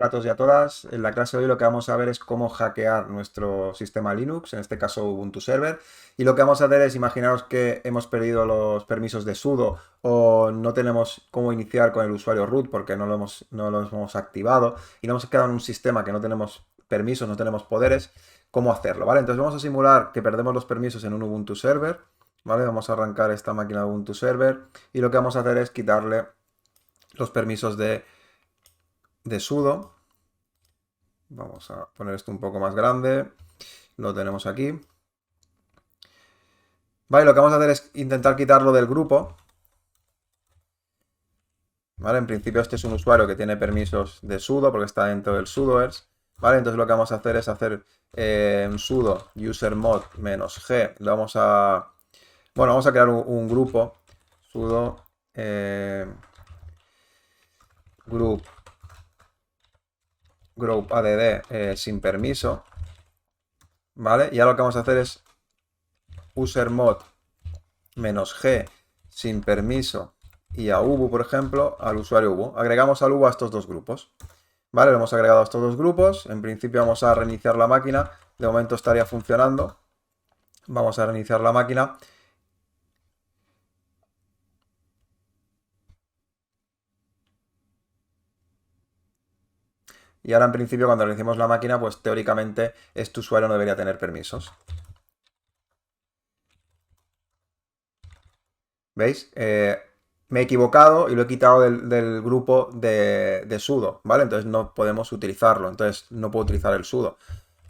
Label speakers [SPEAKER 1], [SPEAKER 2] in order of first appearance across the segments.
[SPEAKER 1] Hola a todos y a todas. En la clase de hoy lo que vamos a ver es cómo hackear nuestro sistema Linux, en este caso Ubuntu Server. Y lo que vamos a hacer es, imaginaros que hemos perdido los permisos de sudo o no tenemos cómo iniciar con el usuario root porque no los hemos activado y nos hemos quedado en un sistema que no tenemos permisos, no tenemos poderes, ¿cómo hacerlo? ¿Vale? Entonces vamos a simular que perdemos los permisos en un Ubuntu Server, ¿vale? Vamos a arrancar esta máquina de Ubuntu Server y lo que vamos a hacer es quitarle los permisos de sudo. Vamos a poner esto un poco más grande. Lo tenemos aquí. Vale, lo que vamos a hacer es intentar quitarlo del grupo. ¿Vale? En principio este es un usuario que tiene permisos de sudo porque está dentro del sudoers. ¿Vale? Entonces lo que vamos a hacer es hacer un sudo usermod -g. Lo vamos a... Bueno, vamos a crear un grupo. Sudo group add sin permiso. ¿Vale? Y ahora lo que vamos a hacer es usermod -g sin permiso y a Ubu, por ejemplo, al usuario Ubu. Agregamos al Ubu a estos dos grupos. Vale, lo hemos agregado a estos dos grupos. En principio vamos a reiniciar la máquina. De momento estaría funcionando. Vamos a reiniciar la máquina. Y ahora en principio cuando reiniciemos la máquina, pues teóricamente este usuario no debería tener permisos. ¿Veis? Me he equivocado y lo he quitado del grupo de sudo, ¿vale? Entonces no podemos utilizarlo, entonces no puedo utilizar el sudo.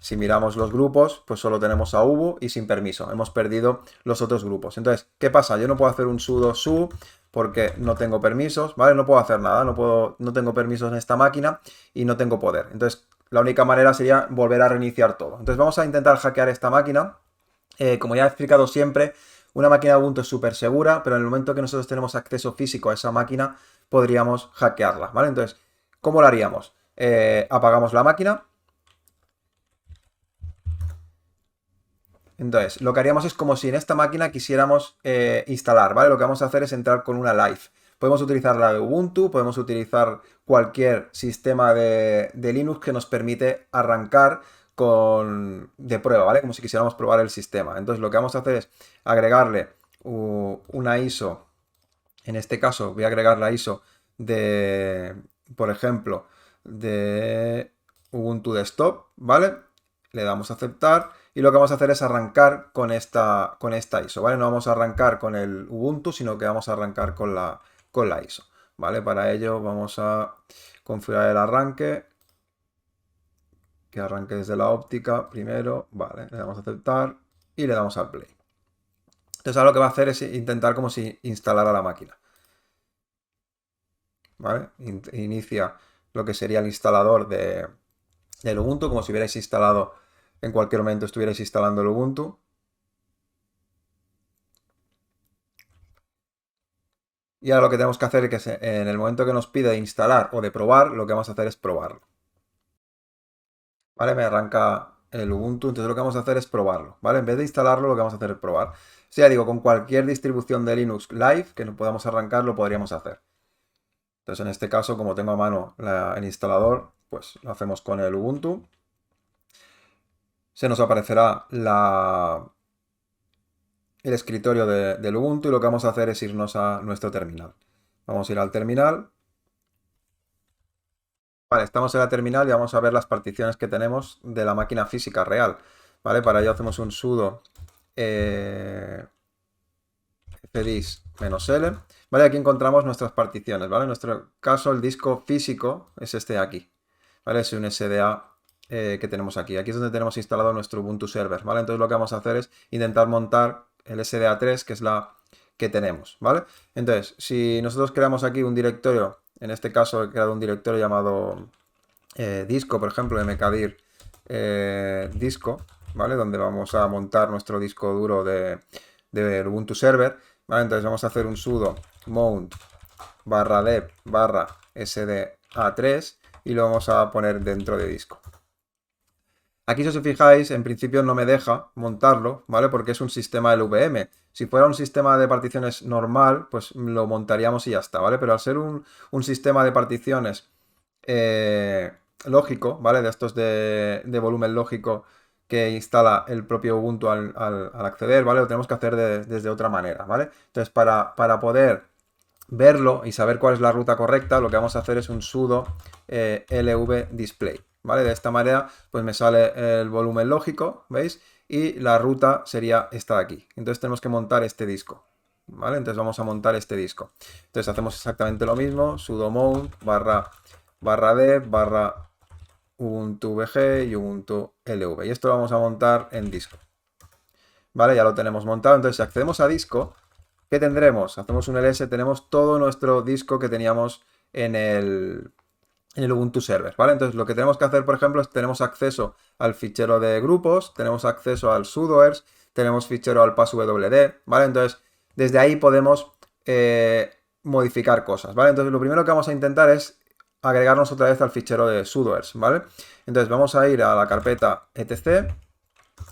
[SPEAKER 1] Si miramos los grupos, pues solo tenemos a Ubu y sin permiso. Hemos perdido los otros grupos. Entonces, ¿qué pasa? Yo no puedo hacer un sudo su porque no tengo permisos, ¿vale? No puedo hacer nada, no tengo permisos en esta máquina y no tengo poder. Entonces, la única manera sería volver a reiniciar todo. Entonces, vamos a intentar hackear esta máquina. Como ya he explicado siempre, una máquina de Ubuntu es súper segura, pero en el momento que nosotros tenemos acceso físico a esa máquina, podríamos hackearla, ¿vale? Entonces, ¿cómo lo haríamos? Apagamos la máquina. Entonces, lo que haríamos es como si en esta máquina quisiéramos instalar, ¿vale? Lo que vamos a hacer es entrar con una live. Podemos utilizar la de Ubuntu, podemos utilizar cualquier sistema de Linux que nos permite arrancar de prueba, ¿vale? Como si quisiéramos probar el sistema. Entonces, lo que vamos a hacer es agregarle una ISO. En este caso, voy a agregar la ISO por ejemplo, de Ubuntu Desktop, ¿vale? Le damos a aceptar y lo que vamos a hacer es arrancar con esta ISO, ¿vale? No vamos a arrancar con el Ubuntu, sino que vamos a arrancar con la ISO, ¿vale? Para ello vamos a configurar el arranque, que arranque desde la óptica primero, ¿vale? Le damos a aceptar y le damos al play. Entonces ahora lo que va a hacer es intentar como si instalara la máquina, ¿vale? Inicia lo que sería el instalador del Ubuntu, como si hubierais instalado en cualquier momento estuvierais instalando el Ubuntu. Y ahora lo que tenemos que hacer es que en el momento que nos pide instalar o de probar, lo que vamos a hacer es probarlo. ¿Vale? Me arranca el Ubuntu, entonces lo que vamos a hacer es probarlo, ¿vale? En vez de instalarlo, lo que vamos a hacer es probar. O sea, digo, con cualquier distribución de Linux Live que no podamos arrancar, lo podríamos hacer. Entonces, en este caso, como tengo a mano el instalador, pues lo hacemos con el Ubuntu. Se nos aparecerá el escritorio del Ubuntu y lo que vamos a hacer es irnos a nuestro terminal. Vamos a ir al terminal. Vale, estamos en la terminal y vamos a ver las particiones que tenemos de la máquina física real. ¿Vale? Para ello hacemos un sudo fdisk-l. ¿Vale? Aquí encontramos nuestras particiones. ¿Vale? En nuestro caso el disco físico es este de aquí. ¿Vale? Es un SDA que tenemos aquí. Aquí es donde tenemos instalado nuestro Ubuntu Server. ¿Vale? Entonces lo que vamos a hacer es intentar montar el SDA3, que es la que tenemos. ¿Vale? Entonces, si nosotros creamos aquí un directorio, en este caso he creado un directorio llamado disco, por ejemplo, mkdir disco, ¿vale? Donde vamos a montar nuestro disco duro de Ubuntu Server, ¿vale? Entonces vamos a hacer un sudo mount /dev /sda3 y lo vamos a poner dentro de disco. Aquí, si os fijáis, en principio no me deja montarlo, ¿vale? Porque es un sistema LVM. Si fuera un sistema de particiones normal, pues lo montaríamos y ya está, ¿vale? Pero al ser un sistema de particiones lógico, ¿vale? De estos de volumen lógico que instala el propio Ubuntu al acceder, ¿vale? Lo tenemos que hacer desde otra manera, ¿vale? Entonces, para poder verlo y saber cuál es la ruta correcta, lo que vamos a hacer es un sudo lv display, ¿vale? De esta manera, pues me sale el volumen lógico, ¿veis? Y la ruta sería esta de aquí. Entonces tenemos que montar este disco, ¿vale? Entonces vamos a montar este disco. Entonces hacemos exactamente lo mismo, sudo mount barra dev barra ubuntu vg y ubuntu lv. Y esto lo vamos a montar en disco. ¿Vale? Ya lo tenemos montado. Entonces, si accedemos a disco, ¿qué tendremos? Hacemos un ls, tenemos todo nuestro disco que teníamos en el Ubuntu Server, ¿vale? Entonces, lo que tenemos que hacer, por ejemplo, es tenemos acceso al fichero de grupos, tenemos acceso al sudoers, tenemos fichero al passwd, ¿vale? Entonces, desde ahí podemos modificar cosas, ¿vale? Entonces, lo primero que vamos a intentar es agregarnos otra vez al fichero de sudoers, ¿vale? Entonces, vamos a ir a la carpeta etc,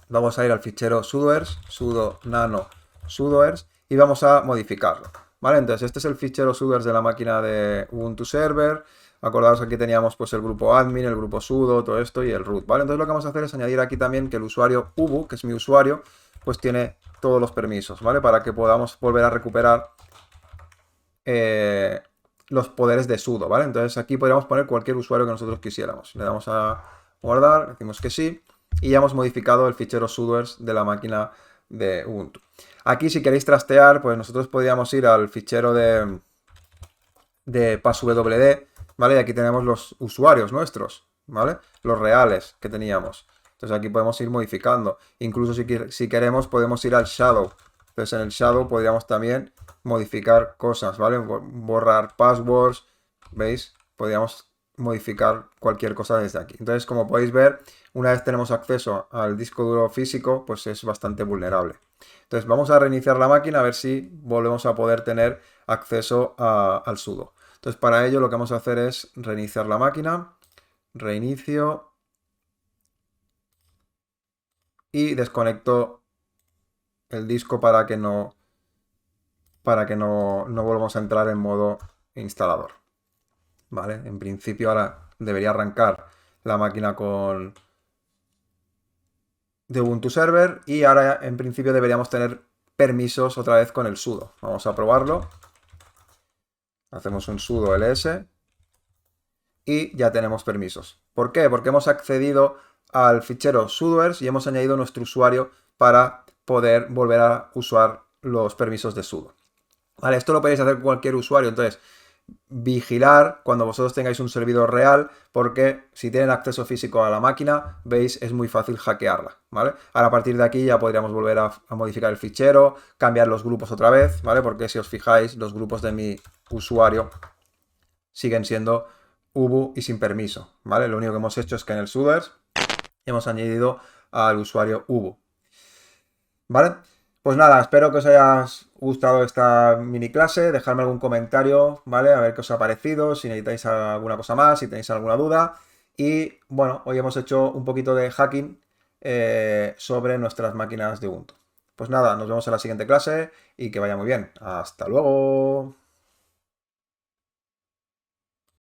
[SPEAKER 1] vamos a ir al fichero sudoers, sudo nano sudoers, y vamos a modificarlo, ¿vale? Entonces, este es el fichero sudoers de la máquina de Ubuntu Server. Acordaos que aquí teníamos pues el grupo admin, el grupo sudo, todo esto y el root, ¿vale? Entonces lo que vamos a hacer es añadir aquí también que el usuario ubu, que es mi usuario, pues tiene todos los permisos, ¿vale? Para que podamos volver a recuperar los poderes de sudo, ¿vale? Entonces aquí podríamos poner cualquier usuario que nosotros quisiéramos. Le damos a guardar, decimos que sí, y ya hemos modificado el fichero sudoers de la máquina de Ubuntu. Aquí si queréis trastear, pues nosotros podríamos ir al fichero de passwd, ¿vale? Y aquí tenemos los usuarios nuestros, ¿vale? Los reales que teníamos. Entonces aquí podemos ir modificando. Incluso si queremos podemos ir al shadow. Entonces en el shadow podríamos también modificar cosas, ¿vale? Borrar passwords, ¿veis? Podríamos modificar cualquier cosa desde aquí. Entonces, como podéis ver, una vez tenemos acceso al disco duro físico, pues es bastante vulnerable. Entonces vamos a reiniciar la máquina a ver si volvemos a poder tener acceso al sudo. Entonces para ello lo que vamos a hacer es reiniciar la máquina, reinicio y desconecto el disco para que no volvamos a entrar en modo instalador. ¿Vale? En principio ahora debería arrancar la máquina de Ubuntu Server y ahora en principio deberíamos tener permisos otra vez con el sudo. Vamos a probarlo. Hacemos un sudo ls y ya tenemos permisos. ¿Por qué? Porque hemos accedido al fichero sudoers y hemos añadido nuestro usuario para poder volver a usar los permisos de sudo. Vale, esto lo podéis hacer con cualquier usuario, entonces vigilar cuando vosotros tengáis un servidor real, porque si tienen acceso físico a la máquina, veis, es muy fácil hackearla, ¿vale? Ahora a partir de aquí ya podríamos volver a modificar el fichero, cambiar los grupos otra vez, ¿vale? Porque si os fijáis, los grupos de mi usuario siguen siendo ubu y sin permiso, ¿vale? Lo único que hemos hecho es que en el sudoers hemos añadido al usuario ubu, ¿vale? Pues nada, espero que os haya gustado esta mini clase, dejadme algún comentario, ¿vale? A ver qué os ha parecido, si necesitáis alguna cosa más, si tenéis alguna duda. Y bueno, hoy hemos hecho un poquito de hacking sobre nuestras máquinas de Ubuntu. Pues nada, nos vemos en la siguiente clase y que vaya muy bien. Hasta luego.